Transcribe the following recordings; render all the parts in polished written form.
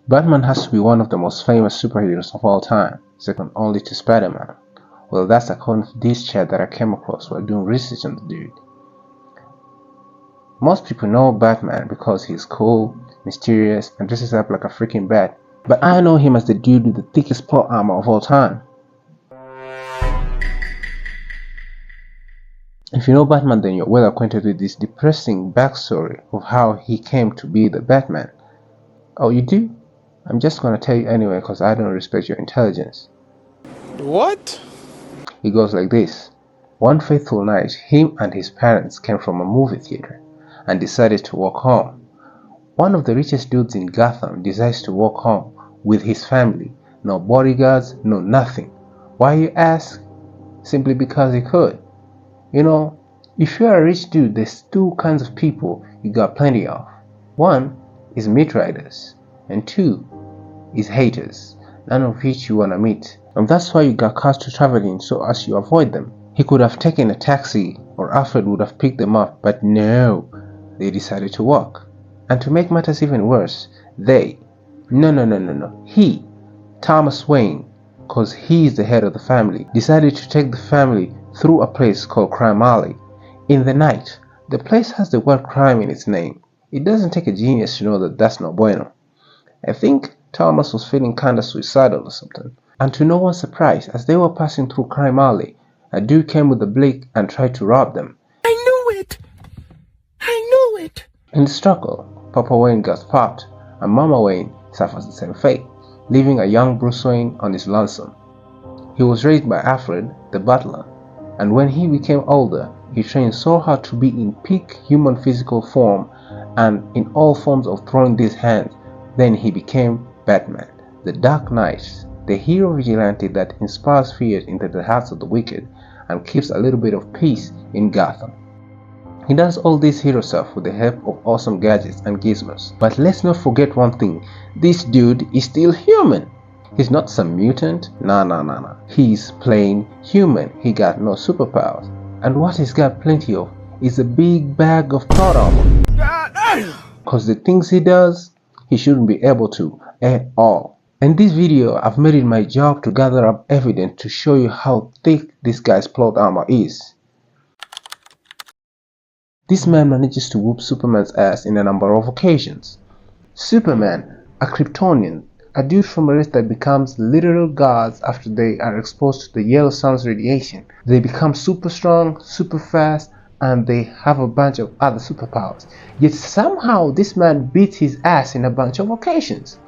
Batman has to be one of the most famous superheroes of all time, second only to Spider-Man. Well, that's according to this chat that I came across while doing research on the dude. Most people know Batman because he's cool, mysterious, and dresses up like a freaking bat. But I know him as the dude with the thickest plot armor of all time. If you know Batman, then you're well acquainted with this depressing backstory of how he came to be the Batman. Oh, you do? I'm just gonna tell you anyway because I don't respect your intelligence. What? It goes like this. One fateful night, him and his parents came from a movie theater and decided to walk home. One of the richest dudes in Gotham decides to walk home with his family. No bodyguards, no nothing. Why, you ask? Simply because he could. You know, if you're a rich dude, there's two kinds of people you got plenty of. One is meat riders, and two is haters, none of which you wanna meet. And that's why you got cars to travel in, so as you avoid them. He could have taken a taxi, or Alfred would have picked them up, but no, they decided to walk. And to make matters even worse, he, Thomas Wayne, cause he is the head of the family, decided to take the family through a place called Crime Alley. In the night, the place has the word crime in its name. It doesn't take a genius to know that that's no bueno. I think Thomas was feeling kinda suicidal or something. And to no one's surprise, as they were passing through Crime Alley, a dude came with a blick and tried to rob them. I knew it! I knew it! In the struggle, Papa Wayne got popped, and Mama Wayne suffers the same fate, leaving a young Bruce Wayne on his lonesome. He was raised by Alfred, the butler, and when he became older, he trained so hard to be in peak human physical form and in all forms of throwing these hands. Then he became Batman, the Dark Knight, the hero vigilante that inspires fear into the hearts of the wicked and keeps a little bit of peace in Gotham. He does all this hero stuff with the help of awesome gadgets and gizmos. But let's not forget one thing, this dude is still human. He's not some mutant, nah. He's plain human, he got no superpowers. And what he's got plenty of is a big bag of plot armor. Cause the things he does, he shouldn't be able to at all. In this video, I've made it my job to gather up evidence to show you how thick this guy's plot armor is. This man manages to whoop Superman's ass in a number of occasions. Superman, a Kryptonian, a dude from Earth that becomes literal gods after they are exposed to the yellow sun's radiation. They become super strong, super fast, and they have a bunch of other superpowers. Yet somehow this man beats his ass in a bunch of occasions.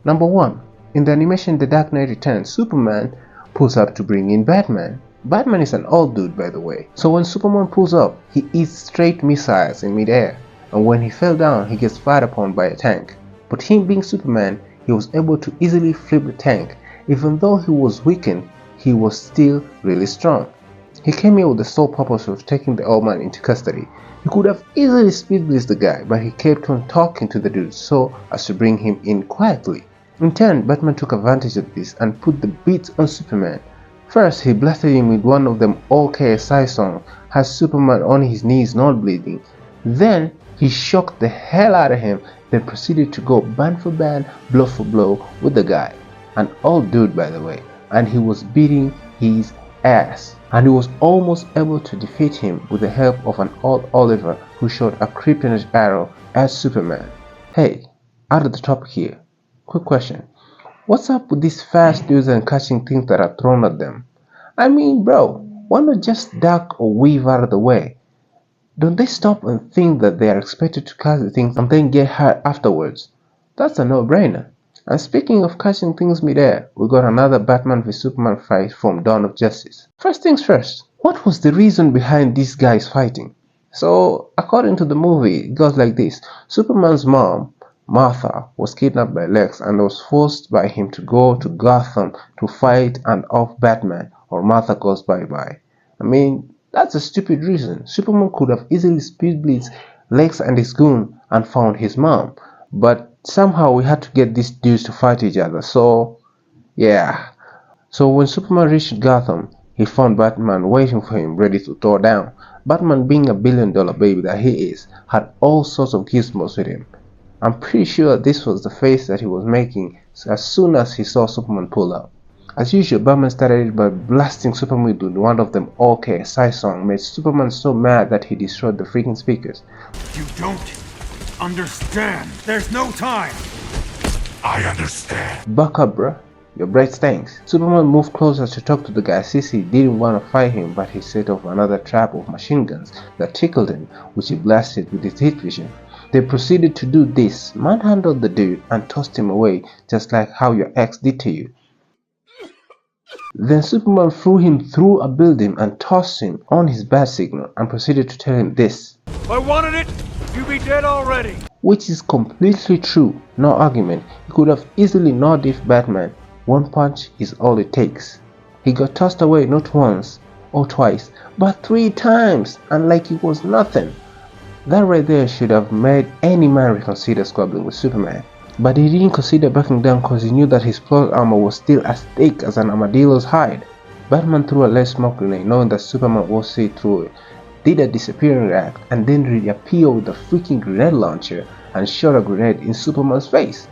Number 1. In the animation The Dark Knight Returns, Superman pulls up to bring in Batman. Batman is an old dude, by the way. So when Superman pulls up, he eats straight missiles in midair, and when he fell down, he gets fired upon by a tank. But him being Superman, he was able to easily flip the tank. Even though he was weakened, he was still really strong. He came here with the sole purpose of taking the old man into custody. He could have easily speed blitzed the guy, but he kept on talking to the dude so as to bring him in quietly. In turn, Batman took advantage of this and put the beats on Superman. First, he blasted him with one of them old KSI songs, has Superman on his knees not bleeding. Then, he shocked the hell out of him, then proceeded to go band for band, blow for blow with the guy. An old dude, by the way, and he was beating his ass. And he was almost able to defeat him with the help of an old Oliver who shot a kryptonite arrow at Superman. Hey, out of the topic here, quick question. What's up with these fast dudes and catching things that are thrown at them? I mean, bro, why not just duck or weave out of the way? Don't they stop and think that they are expected to catch the things and then get hurt afterwards? That's a no-brainer. And speaking of catching things midair, we got another Batman v Superman fight from Dawn of Justice. First things first, what was the reason behind these guys fighting? So, according to the movie, it goes like this. Superman's mom, Martha, was kidnapped by Lex and was forced by him to go to Gotham to fight and off Batman, or Martha goes bye-bye. I mean, that's a stupid reason. Superman could have easily speed blitzed Lex and his goon and found his mom, but somehow we had to get these dudes to fight each other, so yeah. So when Superman reached Gotham, he found Batman waiting for him, ready to throw down. Batman, being a billion-dollar baby that he is, had all sorts of gizmos with him. I'm pretty sure this was the face that he was making as soon as he saw Superman pull up. As usual, Batman started it by blasting Superman with one of them OKSI song, made Superman so mad that he destroyed the freaking speakers. You don't understand. There's no time. I understand. Buck up, bruh. Your breath stinks. Superman moved closer to talk to the guy since he didn't want to fight him, but he set off another trap of machine guns that tickled him, which he blasted with his heat vision. They proceeded to do this, manhandled the dude and tossed him away, just like how your ex did to you. Then Superman threw him through a building and tossed him on his bat signal and proceeded to tell him this. If I wanted it, you'd be dead already. Which is completely true, no argument. He could have easily not if Batman. One punch is all it takes. He got tossed away not once or twice, but 3 times, and like it was nothing. That right there should have made any man reconsider squabbling with Superman. But he didn't consider backing down because he knew that his plot armor was still as thick as an armadillo's hide. Batman threw a lead smoke grenade knowing that Superman would see through it, did a disappearing act, and then reappeared with a freaking grenade launcher and shot a grenade in Superman's face,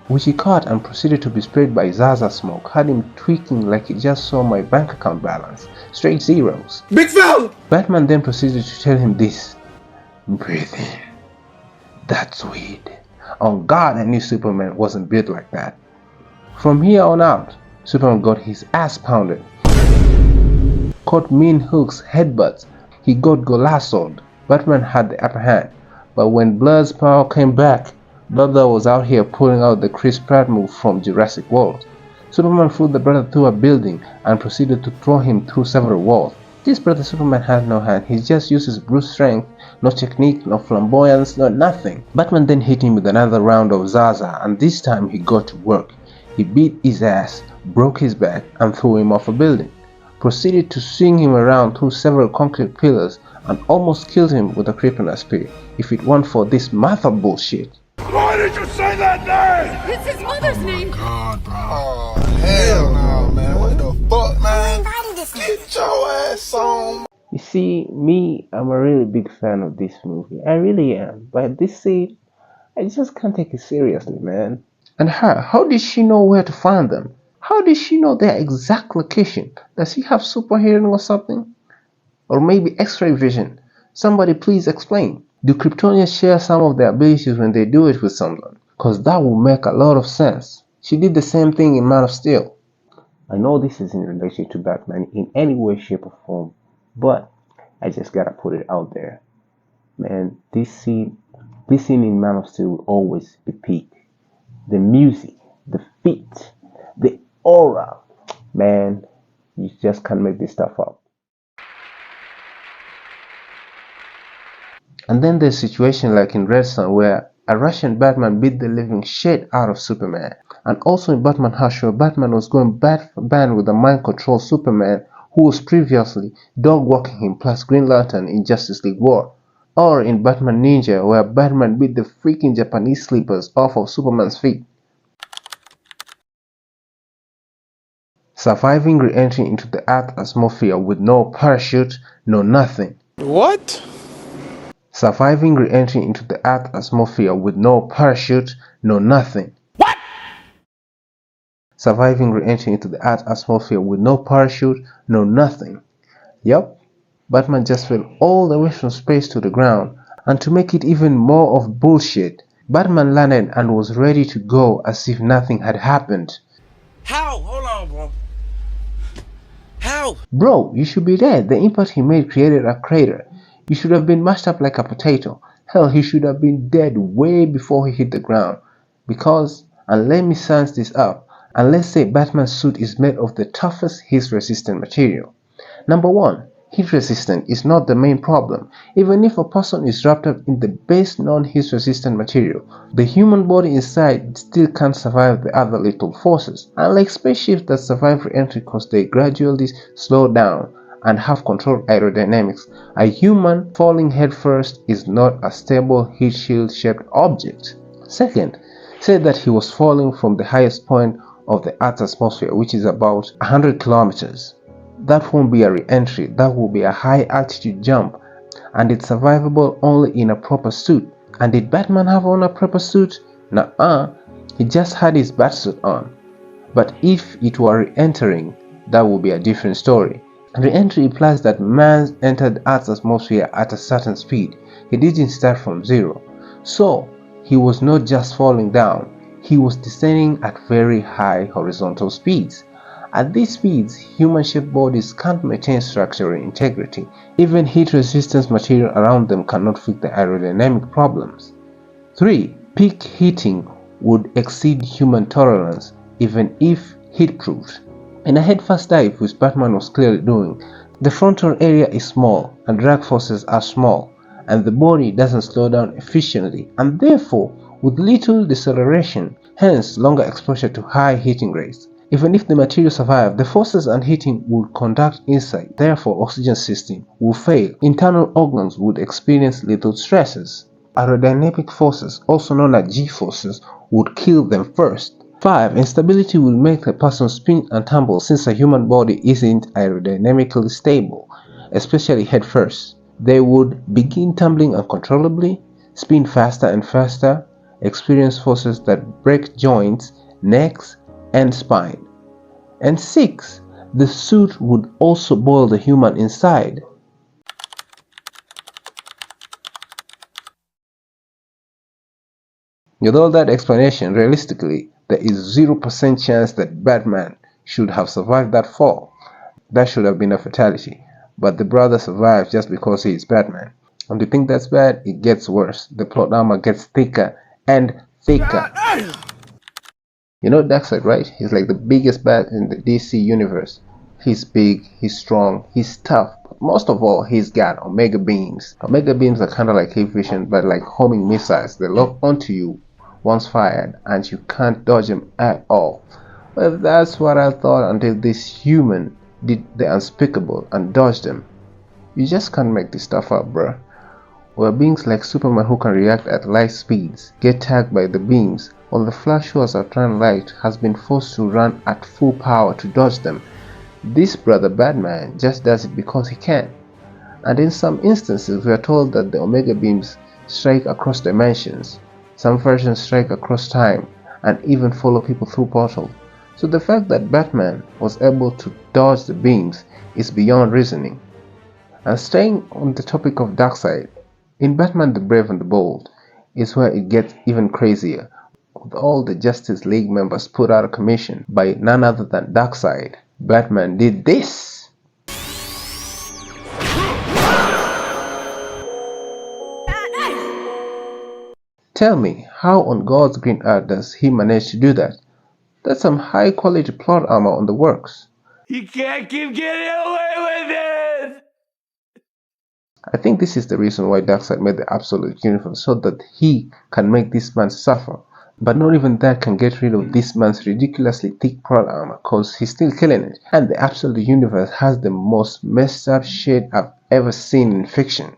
which he caught and proceeded to be sprayed by Zaza smoke, had him tweaking like he just saw my bank account balance, straight zeros. Big fella! Batman then proceeded to tell him this. Breathe in. That's weed. On God, I knew Superman wasn't built like that. From here on out, Superman got his ass pounded, caught mean hooks, headbutts, he got golassoed. Batman had the upper hand, but when Blood's power came back, Blood was out here pulling out the Chris Pratt move from Jurassic World. Superman threw the brother through a building and proceeded to throw him through several walls. This brother Superman had no hand, he just uses brute strength, no technique, no flamboyance, no nothing. Batman then hit him with another round of Zaza, and this time he got to work. He beat his ass, broke his back, and threw him off a building. Proceeded to swing him around through several concrete pillars and almost killed him with a kryptonite spear, if it weren't for this Martha bullshit. Why did you say that name? It's his mother's name. God, bro. Oh, hell no, man. What the fuck, man? Get your ass on. You see, me, I'm a really big fan of this movie. I really am. But this scene, I just can't take it seriously, man. And her, how did she know where to find them? How did she know their exact location? Does he have super hearing or something? Or maybe X-ray vision? Somebody please explain. Do Kryptonians share some of their abilities when they do it with someone? Cause that would make a lot of sense. She did the same thing in Man of Steel. I know this is in relation to Batman in any way, shape, or form, but I just gotta put it out there. Man, this scene in Man of Steel will always be peak. The music, the feat, the aura, man, you just can't make this stuff up. And then there's a situation like in Red Sun where a Russian Batman beat the living shit out of Superman. And also in Batman Hush where Batman was going bat for bat with a mind-controlled Superman who was previously dog-walking him plus Green Lantern in Justice League War. Or in Batman Ninja where Batman beat the freaking Japanese sleepers off of Superman's feet. Surviving re-entry into the Earth atmosphere with no parachute, no nothing. What? Surviving re-entry into the Earth atmosphere with no parachute, no nothing. What? Surviving re-entry into the Earth atmosphere with no parachute, no nothing. Yup, Batman just fell all the way from space to the ground, and to make it even more of bullshit, Batman landed and was ready to go as if nothing had happened. How? Hold on, bro. How? Bro, you should be dead. The impact he made created a crater. You should have been mashed up like a potato. Hell, he should have been dead way before he hit the ground. Because, and let me sense this up, and let's say Batman's suit is made of the toughest heat-resistant material. Number 1, heat-resistant is not the main problem. Even if a person is wrapped up in the best non-heat-resistant material, the human body inside still can't survive the other lethal forces. Unlike spaceships that survive re-entry because they gradually slow down and have controlled aerodynamics, a human falling headfirst is not a stable heat shield shaped object. Second, say that he was falling from the highest point of the Earth's atmosphere, which is about 100 kilometers. That won't be a re-entry, that will be a high altitude jump, and it's survivable only in a proper suit. And did Batman have on a proper suit? Nuh-uh, he just had his Batsuit on. But if it were re-entering, that would be a different story. Re-entry implies that man entered Earth's atmosphere at a certain speed. He didn't start from zero. So, he was not just falling down, he was descending at very high horizontal speeds. At these speeds, human-shaped bodies can't maintain structural integrity. Even heat-resistant material around them cannot fix the aerodynamic problems. 3. Peak heating would exceed human tolerance even if heat-proofed. In a head-first dive, which Batman was clearly doing, the frontal area is small and drag forces are small, and the body doesn't slow down efficiently and therefore with little deceleration, hence longer exposure to high heating rates. Even if the material survived, the forces and heating would conduct inside, therefore oxygen system would fail, internal organs would experience lethal stresses. Aerodynamic forces, also known as G-forces, would kill them first. 5. Instability will make a person spin and tumble since a human body isn't aerodynamically stable, especially head first. They would begin tumbling uncontrollably, spin faster and faster, experience forces that break joints, necks, and spine. And 6. The suit would also boil the human inside. With all that explanation, realistically, there is 0% chance that Batman should have survived that fall. That should have been a fatality. But the brother survived just because he is Batman. And to think that's bad, it gets worse. The plot armor gets thicker and thicker. You know Darkseid, right? He's like the biggest bat in the DC universe. He's big, he's strong, he's tough, but most of all, he's got Omega Beams. Omega Beams are kind of like heat vision, but like homing missiles. They lock onto you once fired, and you can't dodge them at all. Well, that's what I thought until this human did the unspeakable and dodged them. You just can't make this stuff up, bruh. Where beings like Superman who can react at light speeds get tagged by the beams, while the Flash who has outrun light has been forced to run at full power to dodge them. This brother Batman just does it because he can. And in some instances we are told that the Omega beams strike across dimensions, some versions strike across time, and even follow people through portals. So the fact that Batman was able to dodge the beams is beyond reasoning. And staying on the topic of Darkseid, in Batman the Brave and the Bold is where it gets even crazier, with all the Justice League members put out of commission by none other than Darkseid. Batman did this. Tell me, how on God's green earth does he manage to do that? That's some high quality plot armor on the works. You can't keep getting away with it! I think this is the reason why Darkseid made the Absolute Universe, so that he can make this man suffer. But not even that can get rid of this man's ridiculously thick plot armor, cause he's still killing it. And the Absolute Universe has the most messed up shit I've ever seen in fiction.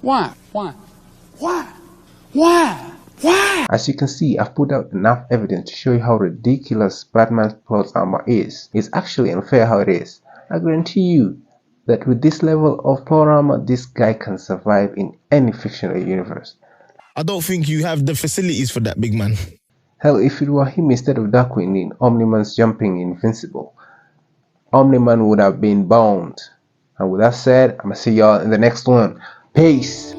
Why? Why? Why? Why? Why? As you can see, I've put out enough evidence to show you how ridiculous Batman's plot armor is. It's actually unfair how it is. I guarantee you that with this level of plot armor, this guy can survive in any fictional universe. I don't think you have the facilities for that, big man. Hell, if it were him instead of Darkwing in Omni-Man's jumping Invincible, Omni-Man would have been boned. And with that said, I'm gonna see y'all in the next one. Peace!